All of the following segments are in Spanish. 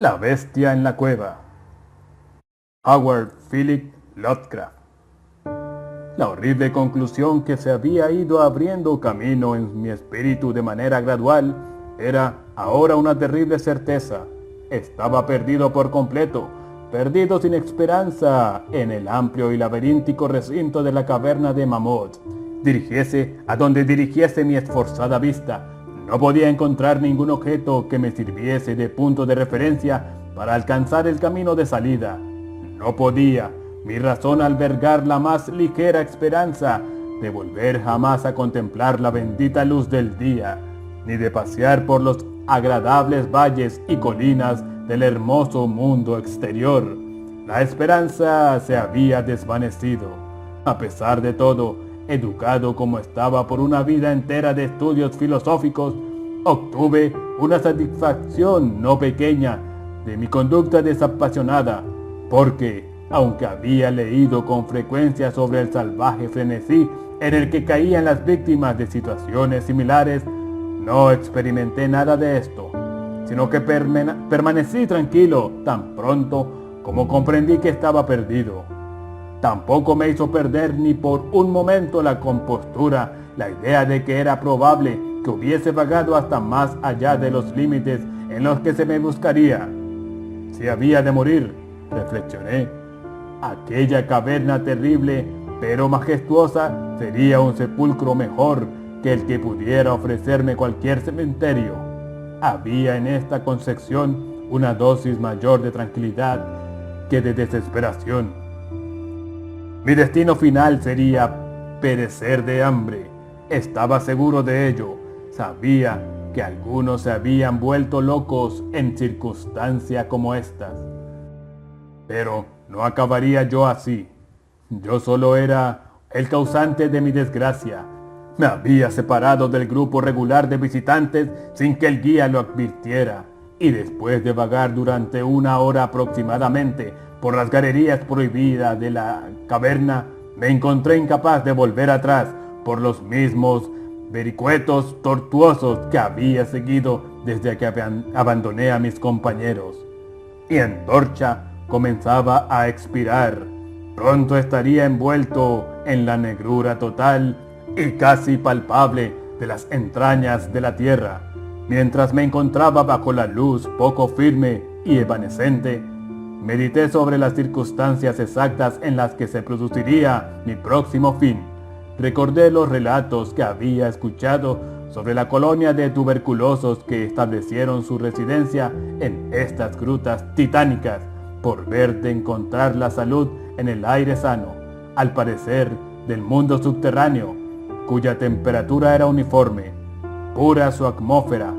La bestia en la cueva. Howard Philip Lovecraft. La horrible conclusión que se había ido abriendo camino en mi espíritu de manera gradual era ahora una terrible certeza. Estaba perdido por completo, perdido sin esperanza en el amplio y laberíntico recinto de la caverna de Mammoth. Dirigiese a donde dirigiese mi esforzada vista, no podía encontrar ningún objeto que me sirviese de punto de referencia para alcanzar el camino de salida. No podía mi razón albergar la más ligera esperanza de volver jamás a contemplar la bendita luz del día, ni de pasear por los agradables valles y colinas del hermoso mundo exterior. La esperanza se había desvanecido. A pesar de todo, educado como estaba por una vida entera de estudios filosóficos, obtuve una satisfacción no pequeña de mi conducta desapasionada, porque, aunque había leído con frecuencia sobre el salvaje frenesí en el que caían las víctimas de situaciones similares, no experimenté nada de esto, sino que permanecí tranquilo tan pronto como comprendí que estaba perdido. Tampoco me hizo perder ni por un momento la compostura la idea de que era probable que hubiese vagado hasta más allá de los límites en los que se me buscaría. Si había de morir, reflexioné, aquella caverna terrible pero majestuosa sería un sepulcro mejor que el que pudiera ofrecerme cualquier cementerio. Había en esta concepción una dosis mayor de tranquilidad que de desesperación. Mi destino final sería perecer de hambre. Estaba seguro de ello. Sabía que algunos se habían vuelto locos en circunstancias como estas. Pero no acabaría yo así. Yo solo era el causante de mi desgracia. Me había separado del grupo regular de visitantes sin que el guía lo advirtiera, y después de vagar durante una hora aproximadamente por las galerías prohibidas de la caverna, me encontré incapaz de volver atrás por los mismos vericuetos tortuosos que había seguido desde que abandoné a mis compañeros. Mi antorcha comenzaba a expirar. Pronto estaría envuelto en la negrura total y casi palpable de las entrañas de la tierra. Mientras me encontraba bajo la luz poco firme y evanescente, medité sobre las circunstancias exactas en las que se produciría mi próximo fin. Recordé los relatos que había escuchado sobre la colonia de tuberculosos que establecieron su residencia en estas grutas titánicas por ver de encontrar la salud en el aire sano, al parecer del mundo subterráneo, cuya temperatura era uniforme, pura su atmósfera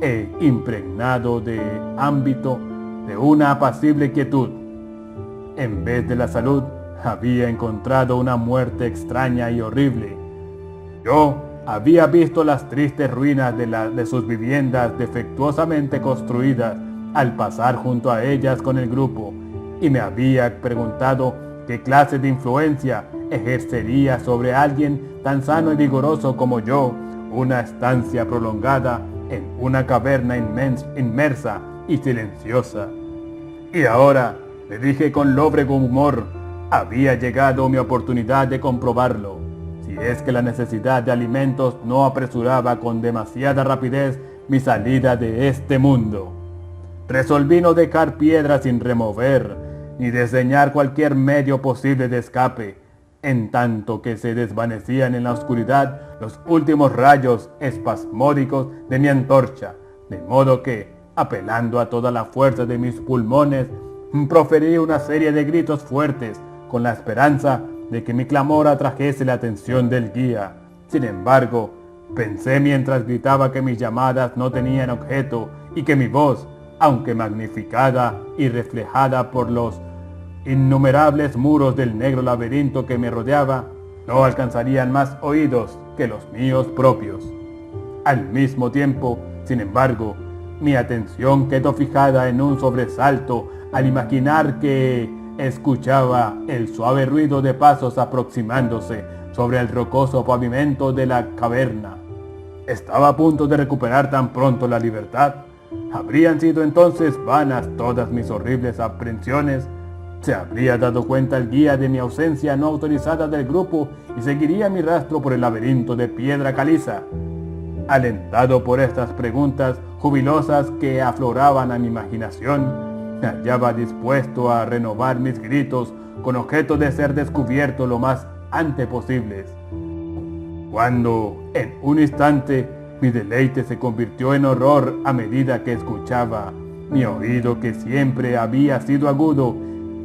e impregnado de ámbito de una apacible quietud. En vez de la salud, había encontrado una muerte extraña y horrible. Yo había visto las tristes ruinas de sus viviendas defectuosamente construidas al pasar junto a ellas con el grupo, y me había preguntado qué clase de influencia ejercería sobre alguien tan sano y vigoroso como yo una estancia prolongada en una caverna inmersa y silenciosa. Y ahora, le dije con lóbrego humor, había llegado mi oportunidad de comprobarlo, si es que la necesidad de alimentos no apresuraba con demasiada rapidez mi salida de este mundo. Resolví no dejar piedra sin remover, ni desdeñar cualquier medio posible de escape, en tanto que se desvanecían en la oscuridad los últimos rayos espasmódicos de mi antorcha, de modo que, apelando a toda la fuerza de mis pulmones, proferí una serie de gritos fuertes, con la esperanza de que mi clamor atrajese la atención del guía. Sin embargo, pensé mientras gritaba que mis llamadas no tenían objeto y que mi voz, aunque magnificada y reflejada por los innumerables muros del negro laberinto que me rodeaba, no alcanzarían más oídos que los míos propios. Al mismo tiempo, sin embargo, mi atención quedó fijada en un sobresalto al imaginar que escuchaba el suave ruido de pasos aproximándose sobre el rocoso pavimento de la caverna. Estaba a punto de recuperar tan pronto la libertad ¿Habrían sido entonces vanas todas mis horribles aprensiones? ¿Se habría dado cuenta el guía de mi ausencia no autorizada del grupo y seguiría mi rastro por el laberinto de piedra caliza? Alentado por estas preguntas jubilosas que afloraban a mi imaginación, me hallaba dispuesto a renovar mis gritos con objeto de ser descubierto lo más antes posible, cuando en un instante mi deleite se convirtió en horror a medida que escuchaba. Mi oído, que siempre había sido agudo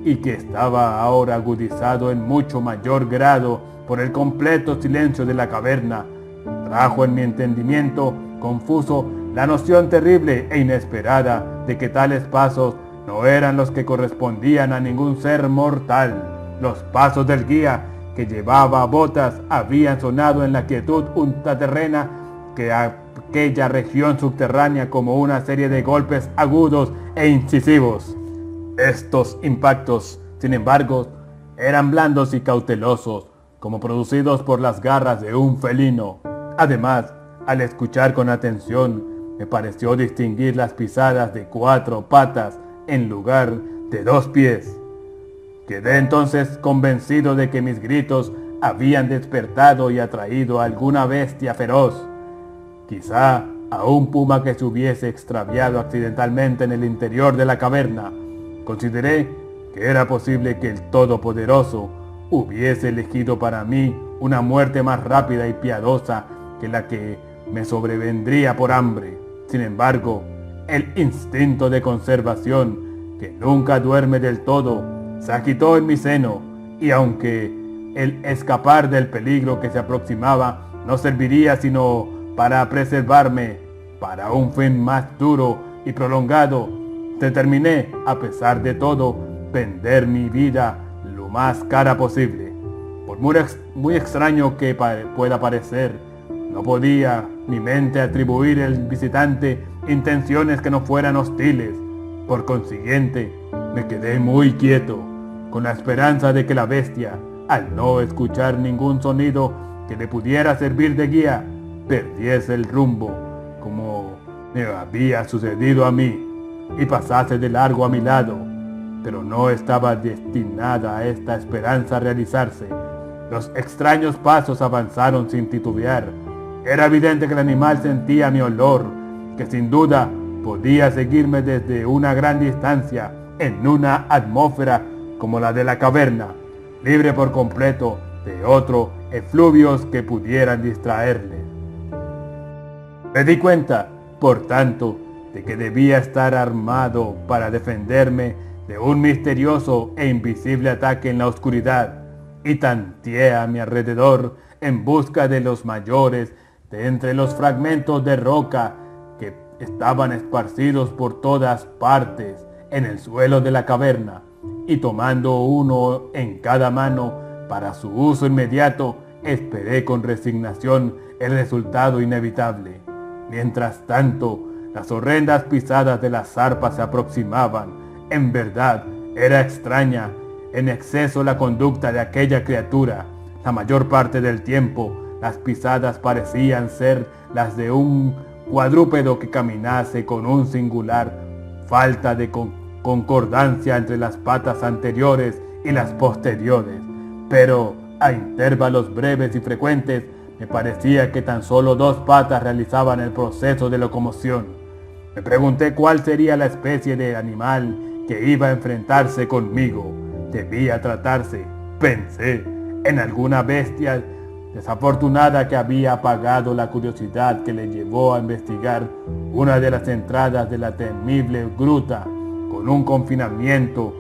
y que estaba ahora agudizado en mucho mayor grado por el completo silencio de la caverna, trajo en mi entendimiento confuso la noción terrible e inesperada de que tales pasos no eran los que correspondían a ningún ser mortal. Los pasos del guía, que llevaba botas, habían sonado en la quietud ultraterrena que aquella región subterránea como una serie de golpes agudos e incisivos. Estos impactos, sin embargo, eran blandos y cautelosos, como producidos por las garras de un felino. Además, al escuchar con atención, me pareció distinguir las pisadas de 4 patas en lugar de 2 pies. Quedé entonces convencido de que mis gritos habían despertado y atraído a alguna bestia feroz, quizá a un puma que se hubiese extraviado accidentalmente en el interior de la caverna. Consideré que era posible que el Todopoderoso hubiese elegido para mí una muerte más rápida y piadosa que la que me sobrevendría por hambre. Sin embargo, el instinto de conservación, que nunca duerme del todo, se agitó en mi seno, y aunque el escapar del peligro que se aproximaba no serviría sino para preservarme para un fin más duro y prolongado, determiné, a pesar de todo, vender mi vida lo más cara posible. Por muy extraño que pueda parecer, no podía mi mente atribuir al visitante intenciones que no fueran hostiles. Por consiguiente, me quedé muy quieto, con la esperanza de que la bestia, al no escuchar ningún sonido que le pudiera servir de guía, perdiese el rumbo, como me había sucedido a mí, y pasase de largo a mi lado. Pero no estaba destinada a esta esperanza a realizarse. Los extraños pasos avanzaron sin titubear. Era evidente que el animal sentía mi olor, que sin duda podía seguirme desde una gran distancia, en una atmósfera como la de la caverna, libre por completo de otros efluvios que pudieran distraerle. Me di cuenta, por tanto, de que debía estar armado para defenderme de un misterioso e invisible ataque en la oscuridad, y tanteé a mi alrededor en busca de los mayores de entre los fragmentos de roca que estaban esparcidos por todas partes en el suelo de la caverna, y tomando uno en cada mano para su uso inmediato, esperé con resignación el resultado inevitable. Mientras tanto, las horrendas pisadas de las zarpas se aproximaban. En verdad, era extraña en exceso la conducta de aquella criatura. La mayor parte del tiempo, las pisadas parecían ser las de un cuadrúpedo que caminase con un singular falta de concordancia entre las patas anteriores y las posteriores, pero a intervalos breves y frecuentes me parecía que tan solo 2 patas realizaban el proceso de locomoción. Me pregunté cuál sería la especie de animal que iba a enfrentarse conmigo. Debía tratarse, pensé, en alguna bestia desafortunada que había apagado la curiosidad que le llevó a investigar una de las entradas de la temible gruta, con un confinamiento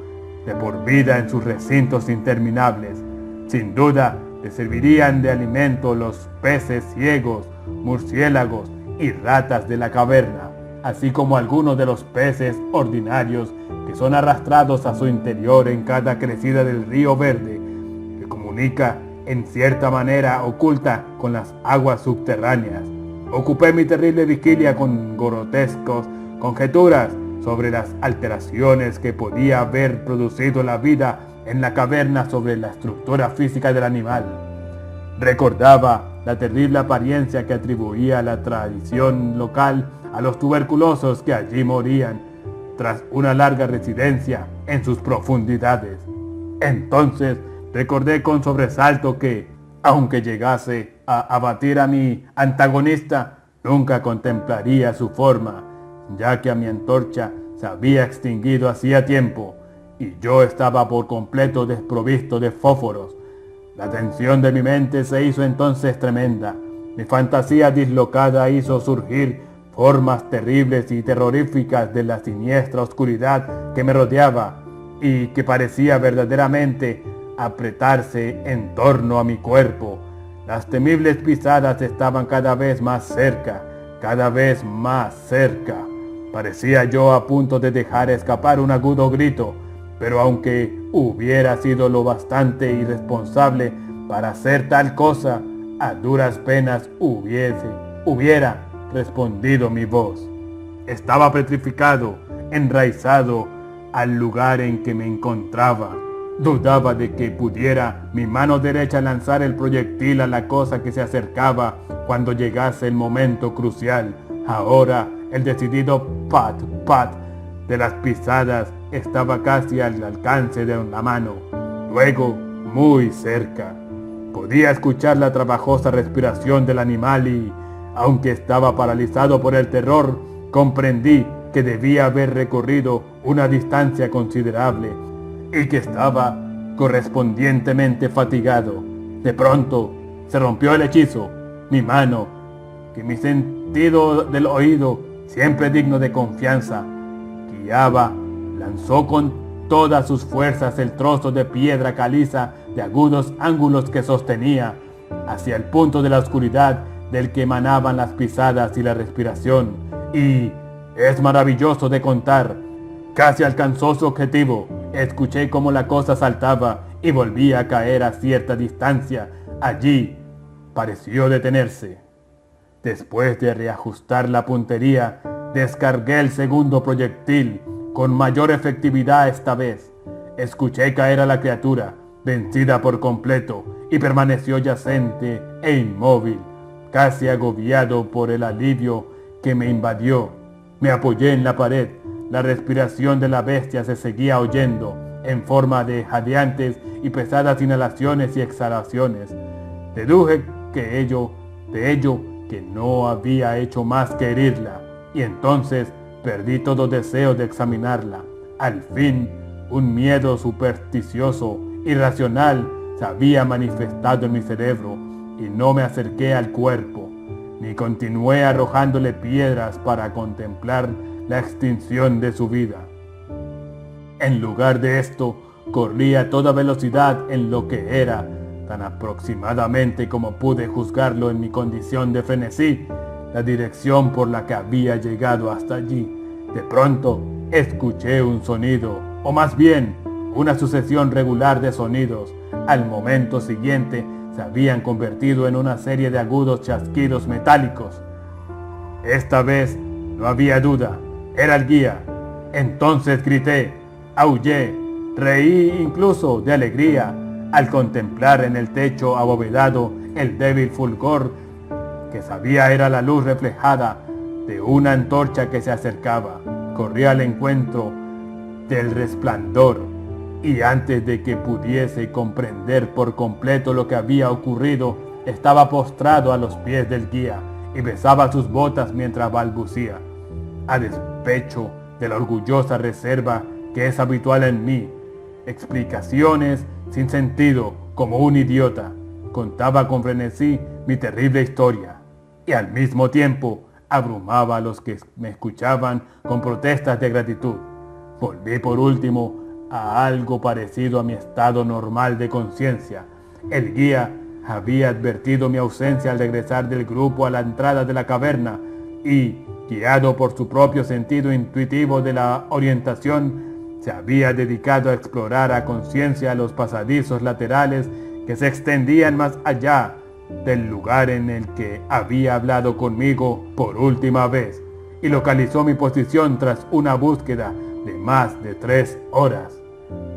de por vida en sus recintos interminables. Sin duda, le servirían de alimento los peces ciegos, murciélagos y ratas de la caverna, así como algunos de los peces ordinarios que son arrastrados a su interior en cada crecida del río verde, que comunica en cierta manera oculta con las aguas subterráneas. Ocupé mi terrible vigilia con grotescas conjeturas sobre las alteraciones que podía haber producido la vida en la caverna sobre la estructura física del animal. Recordaba la terrible apariencia que atribuía la tradición local a los tuberculosos que allí morían tras una larga residencia en sus profundidades. Entonces recordé con sobresalto que, aunque llegase a abatir a mi antagonista, nunca contemplaría su forma, ya que a mi antorcha se había extinguido hacía tiempo y yo estaba por completo desprovisto de fósforos. La tensión de mi mente se hizo entonces tremenda. Mi fantasía dislocada hizo surgir formas terribles y terroríficas de la siniestra oscuridad que me rodeaba y que parecía verdaderamente apretarse en torno a mi cuerpo. Las temibles pisadas estaban cada vez más cerca, cada vez más cerca. Parecía yo a punto de dejar escapar un agudo grito, pero aunque hubiera sido lo bastante irresponsable para hacer tal cosa, a duras penas hubiera respondido mi voz. Estaba petrificado, enraizado al lugar en que me encontraba. Dudaba de que pudiera mi mano derecha lanzar el proyectil a la cosa que se acercaba cuando llegase el momento crucial. Ahora el decidido pat, pat de las pisadas estaba casi al alcance de la mano, luego muy cerca. Podía escuchar la trabajosa respiración del animal y, aunque estaba paralizado por el terror, comprendí que debía haber recorrido una distancia considerable y que estaba correspondientemente fatigado. De pronto se rompió el hechizo. Mi mano, que mi sentido del oído, siempre digno de confianza, guiaba, lanzó con todas sus fuerzas el trozo de piedra caliza de agudos ángulos que sostenía hacia el punto de la oscuridad del que emanaban las pisadas y la respiración. Y es maravilloso de contar, casi alcanzó su objetivo. Escuché cómo la cosa saltaba y volvía a caer a cierta distancia. Allí pareció detenerse. Después de reajustar la puntería, descargué el segundo proyectil con mayor efectividad esta vez. Escuché caer a la criatura, vencida por completo, y permaneció yacente e inmóvil, casi agobiado por el alivio que me invadió. Me apoyé en la pared. La respiración de la bestia se seguía oyendo en forma de jadeantes y pesadas inhalaciones y exhalaciones. Deduje de ello que no había hecho más que herirla, y entonces perdí todo deseo de examinarla. Al fin, un miedo supersticioso, irracional, se había manifestado en mi cerebro, y no me acerqué al cuerpo, ni continué arrojándole piedras para contemplar la extinción de su vida. En lugar de esto, corrí a toda velocidad en lo que era, tan aproximadamente como pude juzgarlo en mi condición de frenesí, la dirección por la que había llegado hasta allí. De pronto, escuché un sonido, o más bien, una sucesión regular de sonidos. Al momento siguiente, se habían convertido en una serie de agudos chasquidos metálicos. Esta vez no había duda, era el guía. Entonces grité, aullé, reí incluso de alegría al contemplar en el techo abovedado el débil fulgor que sabía era la luz reflejada de una antorcha que se acercaba. Corrí al encuentro del resplandor y antes de que pudiese comprender por completo lo que había ocurrido, estaba postrado a los pies del guía y besaba sus botas mientras balbucía, a despecho de la orgullosa reserva que es habitual en mí, explicaciones sin sentido como un idiota. Contaba con frenesí mi terrible historia y al mismo tiempo abrumaba a los que me escuchaban con protestas de gratitud. Volví por último a algo parecido a mi estado normal de conciencia. El guía había advertido mi ausencia al regresar del grupo a la entrada de la caverna y, guiado por su propio sentido intuitivo de la orientación, se había dedicado a explorar a conciencia los pasadizos laterales que se extendían más allá del lugar en el que había hablado conmigo por última vez, y localizó mi posición tras una búsqueda de más de 3 horas.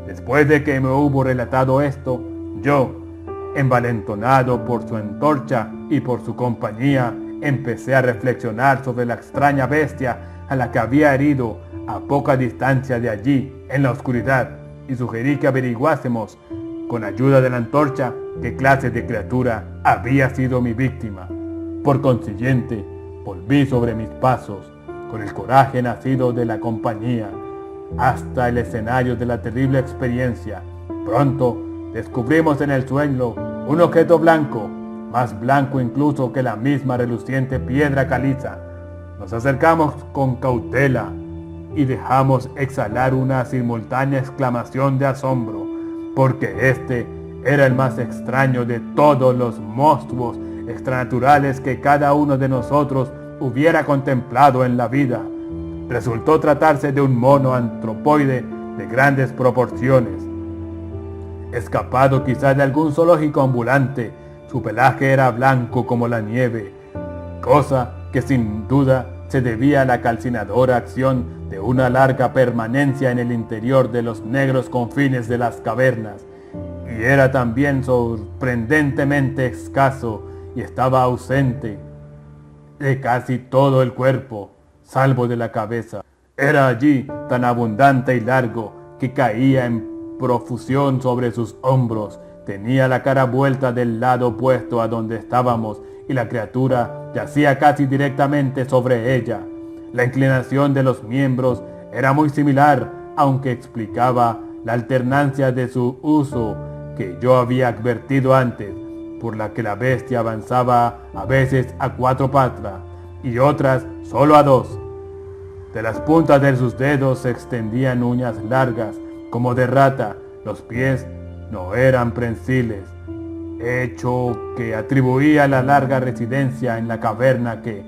Después de que me hubo relatado esto, yo, envalentonado por su antorcha y por su compañía, empecé a reflexionar sobre la extraña bestia a la que había herido a poca distancia de allí, en la oscuridad, y sugerí que averiguásemos, con ayuda de la antorcha, qué clase de criatura había sido mi víctima. Por consiguiente, volví sobre mis pasos, con el coraje nacido de la compañía, hasta el escenario de la terrible experiencia. Pronto descubrimos en el suelo un objeto blanco, más blanco incluso que la misma reluciente piedra caliza. Nos acercamos con cautela y dejamos exhalar una simultánea exclamación de asombro, porque este era el más extraño de todos los monstruos extranaturales que cada uno de nosotros hubiera contemplado en la vida. Resultó tratarse de un mono antropoide de grandes proporciones, escapado quizás de algún zoológico ambulante. Su pelaje era blanco como la nieve, cosa que sin duda se debía a la calcinadora acción de una larga permanencia en el interior de los negros confines de las cavernas, y era también sorprendentemente escaso y estaba ausente de casi todo el cuerpo, salvo de la cabeza. Era allí tan abundante y largo que caía en profusión sobre sus hombros. Tenía la cara vuelta del lado opuesto a donde estábamos y la criatura yacía casi directamente sobre ella. La inclinación de los miembros era muy similar, aunque explicaba la alternancia de su uso que yo había advertido antes, por la que la bestia avanzaba a veces a 4 patas y otras solo a 2. De las puntas de sus dedos se extendían uñas largas como de rata. Los pies no eran prensiles, hecho que atribuía la larga residencia en la caverna que,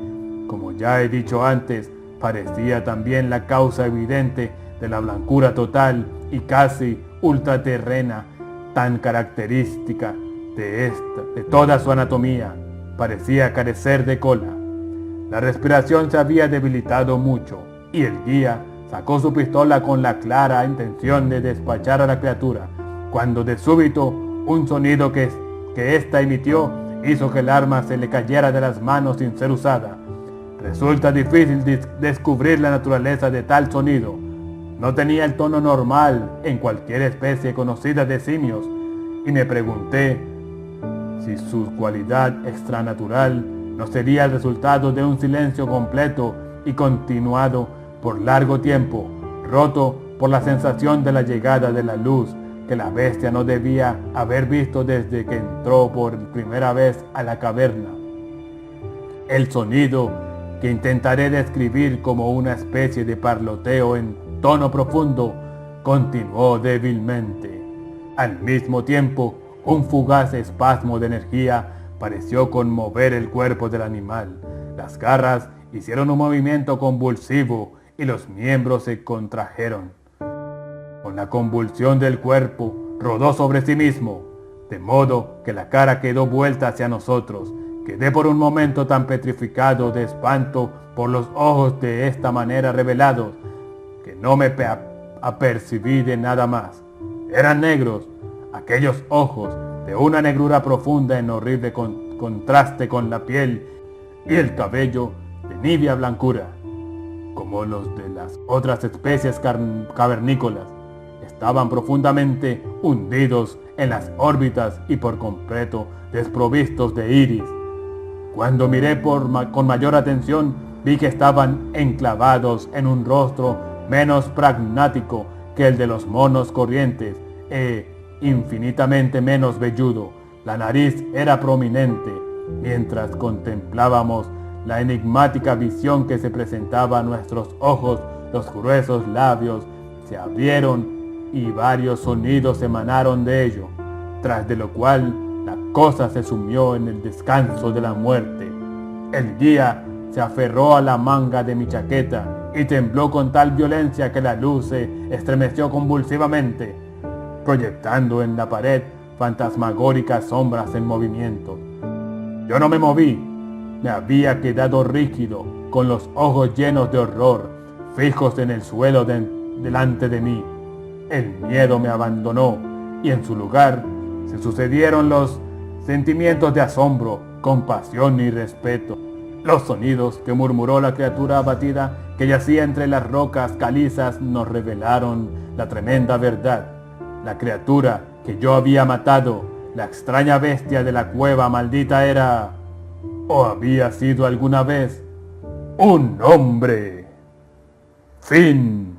como ya he dicho antes, parecía también la causa evidente de la blancura total y casi ultraterrena tan característica de toda su anatomía. Parecía carecer de cola. La respiración se había debilitado mucho y el guía sacó su pistola con la clara intención de despachar a la criatura, cuando de súbito un sonido que ésta emitió hizo que el arma se le cayera de las manos sin ser usada. Resulta difícil descubrir la naturaleza de tal sonido. No tenía el tono normal en cualquier especie conocida de simios, y me pregunté si su cualidad extranatural no sería el resultado de un silencio completo y continuado por largo tiempo, roto por la sensación de la llegada de la luz que la bestia no debía haber visto desde que entró por primera vez a la caverna. El sonido, que intentaré describir como una especie de parloteo en tono profundo, continuó débilmente. Al mismo tiempo, un fugaz espasmo de energía pareció conmover el cuerpo del animal. Las garras hicieron un movimiento convulsivo y los miembros se contrajeron. Con la convulsión del cuerpo, rodó sobre sí mismo, de modo que la cara quedó vuelta hacia nosotros. Quedé por un momento tan petrificado de espanto por los ojos de esta manera revelados, que no me apercibí de nada más. Eran negros, aquellos ojos, de una negrura profunda en horrible contraste con la piel y el cabello de nívea blancura, como los de las otras especies cavernícolas. Estaban profundamente hundidos en las órbitas y por completo desprovistos de iris. Cuando miré con mayor atención, vi que estaban enclavados en un rostro menos pragmático que el de los monos corrientes e infinitamente menos velludo. La nariz era prominente. Mientras contemplábamos la enigmática visión que se presentaba a nuestros ojos, los gruesos labios se abrieron y varios sonidos emanaron de ello, tras de lo cual la cosa se sumió en el descanso de la muerte. El guía se aferró a la manga de mi chaqueta y tembló con tal violencia que la luz se estremeció convulsivamente, proyectando en la pared fantasmagóricas sombras en movimiento. Yo no me moví, me había quedado rígido, con los ojos llenos de horror, fijos en el suelo delante de mí. El miedo me abandonó y en su lugar se sucedieron los sentimientos de asombro, compasión y respeto. Los sonidos que murmuró la criatura abatida que yacía entre las rocas calizas nos revelaron la tremenda verdad. La criatura que yo había matado, la extraña bestia de la cueva maldita era, o había sido alguna vez, un hombre. Fin.